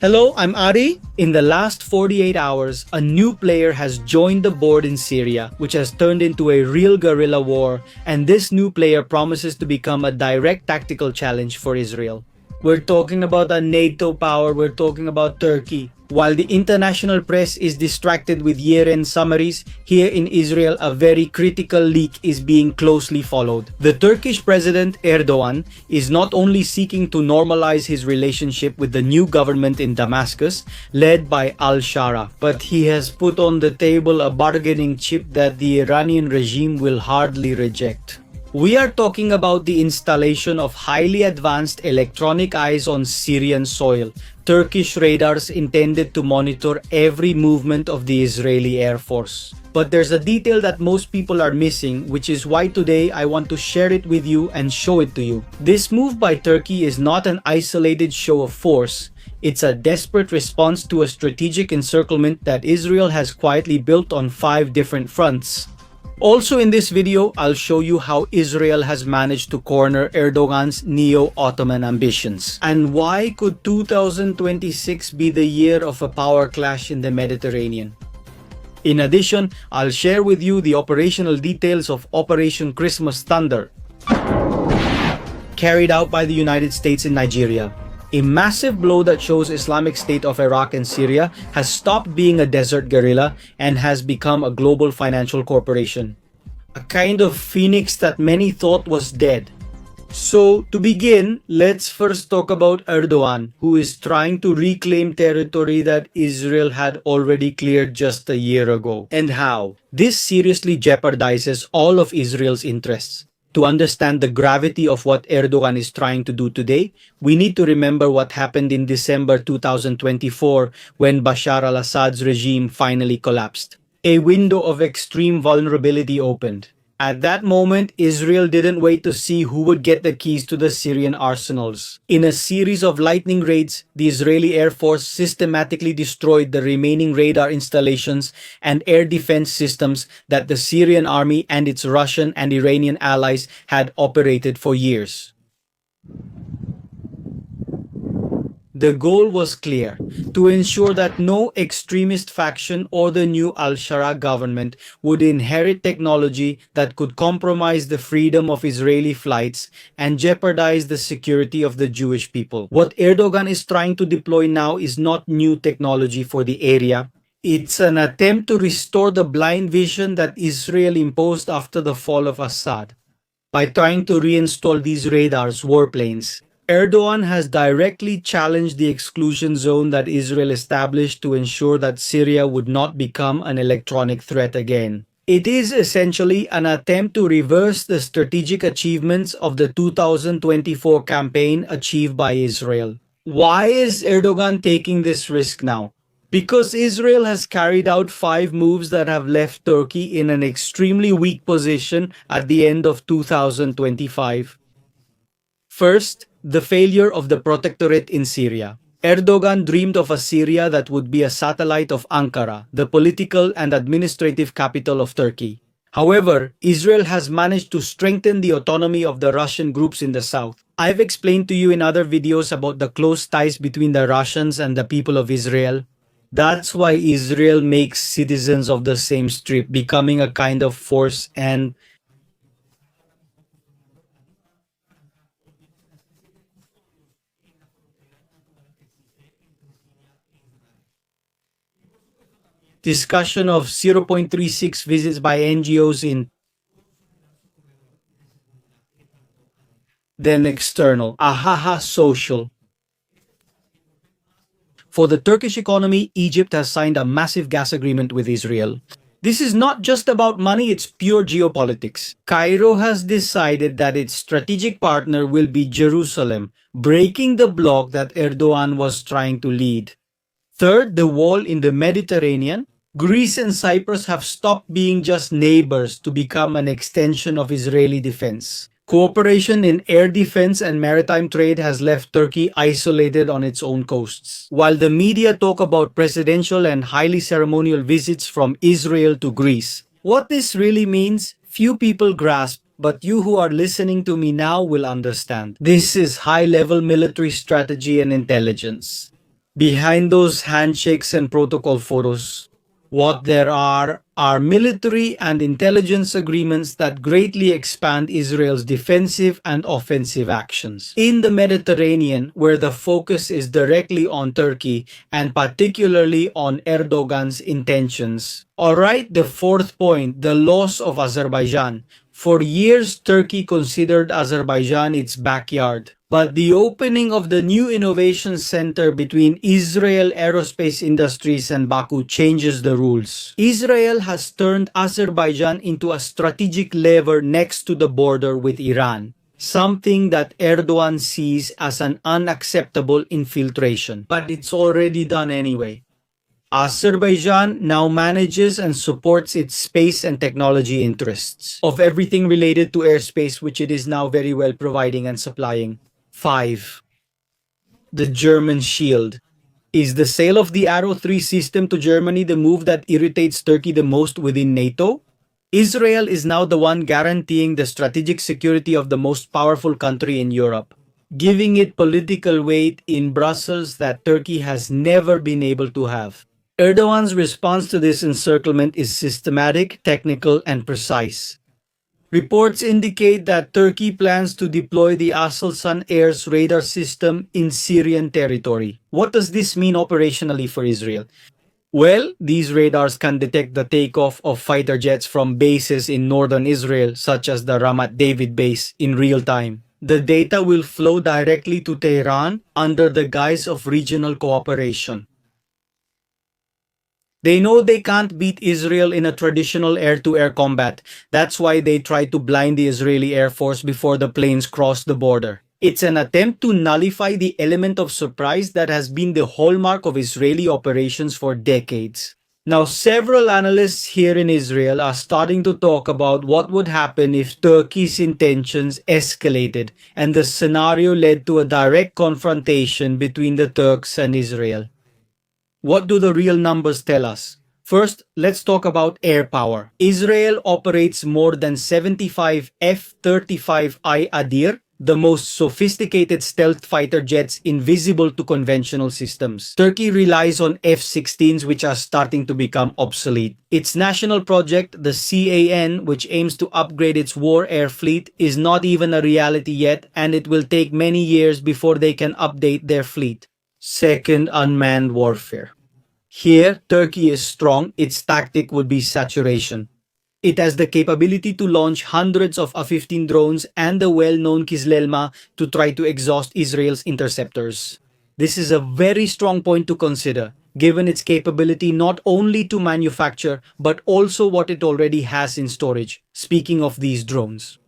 Hello, I'm Ari. In the last 48 hours, a new player has joined the board in Syria, which has turned into a real guerrilla war, and this new player promises to become a direct tactical challenge for Israel. We're talking about a NATO power, we're talking about Turkey. While the international press is distracted with year-end summaries, here in Israel a very critical leak is being closely followed. The Turkish President Erdogan is not only seeking to normalize his relationship with the new government in Damascus, led by al-Shara, but he has put on the table a bargaining chip that the Iranian regime will hardly reject. We are talking about the installation of highly advanced electronic eyes on Syrian soil, Turkish radars intended to monitor every movement of the Israeli Air Force. But there's a detail that most people are missing, which is why today I want to share it with you and show it to you. This move by Turkey is not an isolated show of force. It's a desperate response to a strategic encirclement that Israel has quietly built on 5 different fronts. Also in this video, I'll show you how Israel has managed to corner Erdogan's neo-Ottoman ambitions. And why could 2026 be the year of a power clash in the Mediterranean? In addition, I'll share with you the operational details of Operation Christmas Thunder, carried out by the United States in Nigeria. A massive blow that shows Islamic State of Iraq and Syria has stopped being a desert guerrilla and has become a global financial corporation. A kind of phoenix that many thought was dead. So, to begin, let's first talk about Erdogan, who is trying to reclaim territory that Israel had already cleared just a year ago. And how? This seriously jeopardizes all of Israel's interests. To understand the gravity of what Erdogan is trying to do today, we need to remember what happened in December 2024 when Bashar al-Assad's regime finally collapsed. A window of extreme vulnerability opened. At that moment, Israel didn't wait to see who would get the keys to the Syrian arsenals. In a series of lightning raids, the Israeli Air Force systematically destroyed the remaining radar installations and air defense systems that the Syrian army and its Russian and Iranian allies had operated for years. The goal was clear: to ensure that no extremist faction or the new al-Shara government would inherit technology that could compromise the freedom of Israeli flights and jeopardize the security of the Jewish people. What Erdogan is trying to deploy now is not new technology for the area. It's an attempt to restore the blind vision that Israel imposed after the fall of Assad. By trying to reinstall these radars, warplanes, Erdogan has directly challenged the exclusion zone that Israel established to ensure that Syria would not become an electronic threat again. It is essentially an attempt to reverse the strategic achievements of the 2024 campaign achieved by Israel. Why is Erdogan taking this risk now? Because Israel has carried out 5 moves that have left Turkey in an extremely weak position at the end of 2025. First, the failure of the protectorate in Syria. Erdogan dreamed of a Syria that would be a satellite of Ankara, the political and administrative capital of Turkey. However, Israel has managed to strengthen the autonomy of the Russian groups in the south. I've explained to you in other videos about the close ties between the Russians and the people of Israel. That's why Israel makes citizens of the same strip, becoming a kind of force and discussion of 0.36 visits by NGOs in then external, ahaha social. For the Turkish economy, Egypt has signed a massive gas agreement with Israel. This is not just about money, it's pure geopolitics. Cairo has decided that its strategic partner will be Jerusalem, breaking the bloc that Erdogan was trying to lead. Third, the wall in the Mediterranean. Greece and Cyprus have stopped being just neighbors to become an extension of Israeli defense. Cooperation in air defense and maritime trade has left Turkey isolated on its own coasts. While the media talk about presidential and highly ceremonial visits from Israel to Greece, what this really means, few people grasp, but you who are listening to me now will understand. This is high-level military strategy and intelligence. Behind those handshakes and protocol photos, what there are military and intelligence agreements that greatly expand Israel's defensive and offensive actions. In the Mediterranean, where the focus is directly on Turkey and particularly on Erdogan's intentions. Alright, the fourth point, the loss of Azerbaijan. For years, Turkey considered Azerbaijan its backyard. But the opening of the new innovation center between Israel Aerospace Industries and Baku changes the rules. Israel has turned Azerbaijan into a strategic lever next to the border with Iran, something that Erdogan sees as an unacceptable infiltration. But it's already done anyway. Azerbaijan now manages and supports its space and technology interests of everything related to airspace, which it is now very well providing and supplying. 5. The German shield. Is the sale of the Arrow 3 system to Germany the move that irritates Turkey the most within NATO? Israel is now the one guaranteeing the strategic security of the most powerful country in Europe, giving it political weight in Brussels that Turkey has never been able to have. Erdogan's response to this encirclement is systematic, technical, and precise. Reports indicate that Turkey plans to deploy the Aselsan Air's radar system in Syrian territory. What does this mean operationally for Israel? Well, these radars can detect the takeoff of fighter jets from bases in northern Israel, such as the Ramat David base, in real time. The data will flow directly to Tehran under the guise of regional cooperation. They know they can't beat Israel in a traditional air-to-air combat. That's why they try to blind the Israeli Air Force before the planes cross the border. It's an attempt to nullify the element of surprise that has been the hallmark of Israeli operations for decades. Now, several analysts here in Israel are starting to talk about what would happen if Turkey's intentions escalated and the scenario led to a direct confrontation between the Turks and Israel. What do the real numbers tell us? First, let's talk about air power. Israel operates more than 75 F-35I Adir, the most sophisticated stealth fighter jets invisible to conventional systems. Turkey relies on F-16s, which are starting to become obsolete. Its national project, the CAN, which aims to upgrade its war air fleet, is not even a reality yet, and it will take many years before they can update their fleet. Second, unmanned warfare. Here, Turkey is strong. Its tactic would be saturation. It has the capability to launch hundreds of A-15 drones and the well-known Kizlelma to try to exhaust Israel's interceptors. This is a very strong point to consider, given its capability not only to manufacture, but also what it already has in storage, speaking of these drones.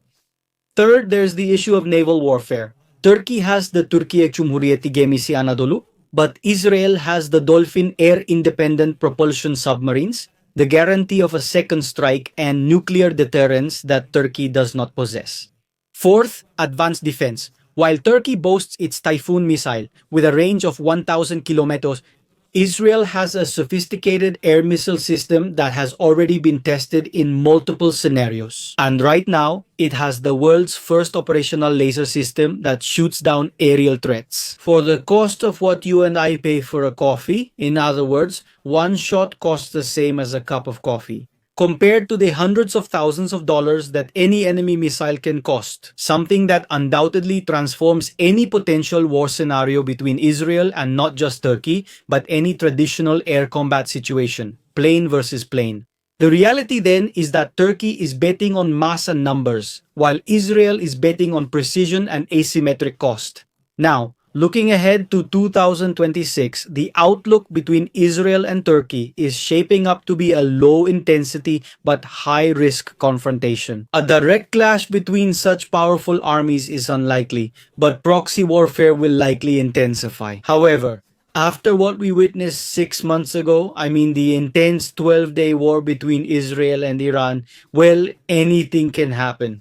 Third, there's the issue of naval warfare. Turkey has the Türkiye Cumhuriyeti Gemisi Anadolu, but Israel has the Dolphin air-independent propulsion submarines, the guarantee of a second strike and nuclear deterrence that Turkey does not possess. Fourth, advanced defense. While Turkey boasts its Typhoon missile with a range of 1,000 kilometers, Israel has a sophisticated air missile system that has already been tested in multiple scenarios. And right now, it has the world's first operational laser system that shoots down aerial threats. For the cost of what you and I pay for a coffee, in other words, one shot costs the same as a cup of coffee, compared to the hundreds of thousands of dollars that any enemy missile can cost, something that undoubtedly transforms any potential war scenario between Israel and not just Turkey, but any traditional air combat situation, plane versus plane. The reality then is that Turkey is betting on mass and numbers, while Israel is betting on precision and asymmetric cost. Now, looking ahead to 2026, the outlook between Israel and Turkey is shaping up to be a low-intensity but high-risk confrontation. A direct clash between such powerful armies is unlikely, but proxy warfare will likely intensify. However, after what we witnessed 6 months ago, the intense 12-day war between Israel and Iran, well, anything can happen.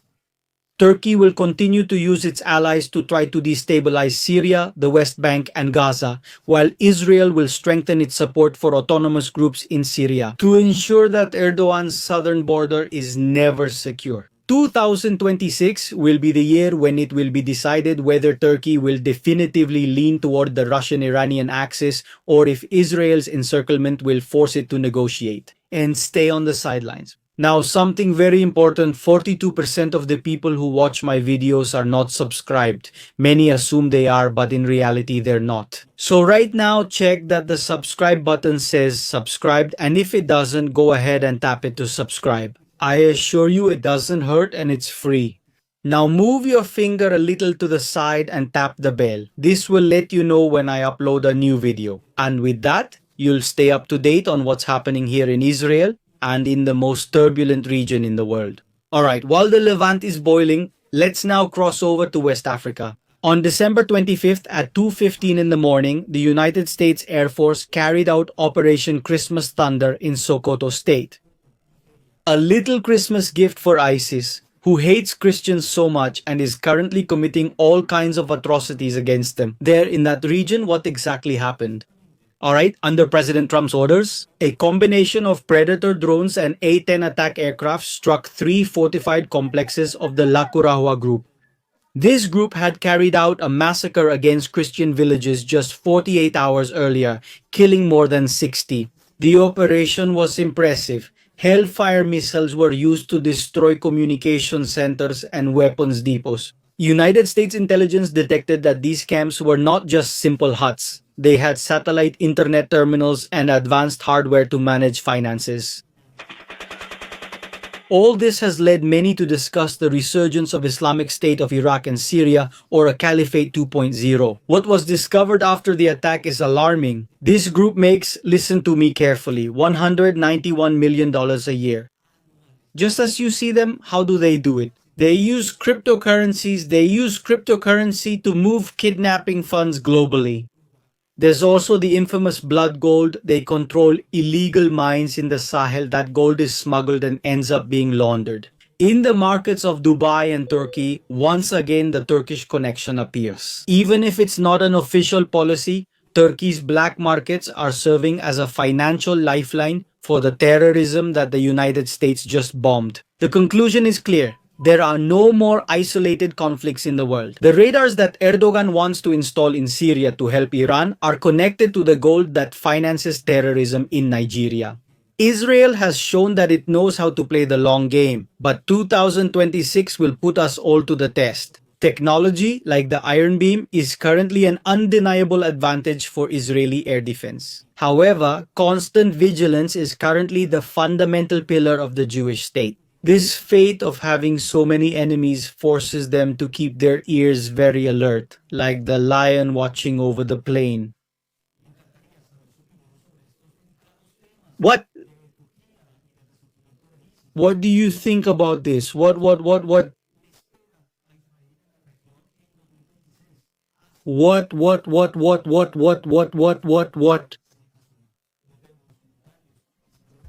Turkey will continue to use its allies to try to destabilize Syria, the West Bank, and Gaza, while Israel will strengthen its support for autonomous groups in Syria to ensure that Erdogan's southern border is never secure. 2026 will be the year when it will be decided whether Turkey will definitively lean toward the Russian-Iranian axis or if Israel's encirclement will force it to negotiate and stay on the sidelines. Now, something very important, 42% of the people who watch my videos are not subscribed. Many assume they are, but in reality, they're not. So right now, check that the subscribe button says subscribed, and if it doesn't, go ahead and tap it to subscribe. I assure you it doesn't hurt and it's free. Now move your finger a little to the side and tap the bell. This will let you know when I upload a new video. And with that, you'll stay up to date on what's happening here in Israel and in the most turbulent region in the world. Alright, while the Levant is boiling, let's now cross over to West Africa. On December 25th at 2:15 in the morning, the United States Air Force carried out Operation Christmas Thunder in Sokoto State. A little Christmas gift for ISIS, who hates Christians so much and is currently committing all kinds of atrocities against them. There in that region, what exactly happened? Alright, under President Trump's orders, a combination of Predator drones and A-10 attack aircraft struck 3 fortified complexes of the Lakurahua group. This group had carried out a massacre against Christian villages just 48 hours earlier, killing more than 60. The operation was impressive. Hellfire missiles were used to destroy communication centers and weapons depots. United States intelligence detected that these camps were not just simple huts. They had satellite internet terminals and advanced hardware to manage finances. All this has led many to discuss the resurgence of Islamic State of Iraq and Syria, or a Caliphate 2.0. What was discovered after the attack is alarming. This group makes, listen to me carefully, $191 million a year. Just as you see them, how do they do it? They use cryptocurrencies. They use cryptocurrency to move kidnapping funds globally. There's also the infamous blood gold. They control illegal mines in the Sahel. That gold is smuggled and ends up being laundered. In the markets of Dubai and Turkey, once again the Turkish connection appears. Even if it's not an official policy, Turkey's black markets are serving as a financial lifeline for the terrorism that the United States just bombed. The conclusion is clear. There are no more isolated conflicts in the world. The radars that Erdogan wants to install in Syria to help Iran are connected to the gold that finances terrorism in Nigeria. Israel has shown that it knows how to play the long game, but 2026 will put us all to the test. Technology, like the Iron Beam, is currently an undeniable advantage for Israeli air defense. However, constant vigilance is currently the fundamental pillar of the Jewish state. This fate of having so many enemies forces them to keep their ears very alert, like the lion watching over the plain. What? What do you think about this? What?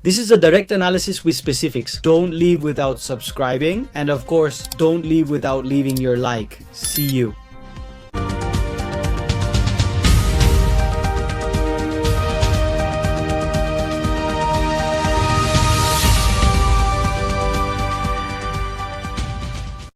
This is a direct analysis with specifics. Don't leave without subscribing. And of course, don't leave without leaving your like. See you.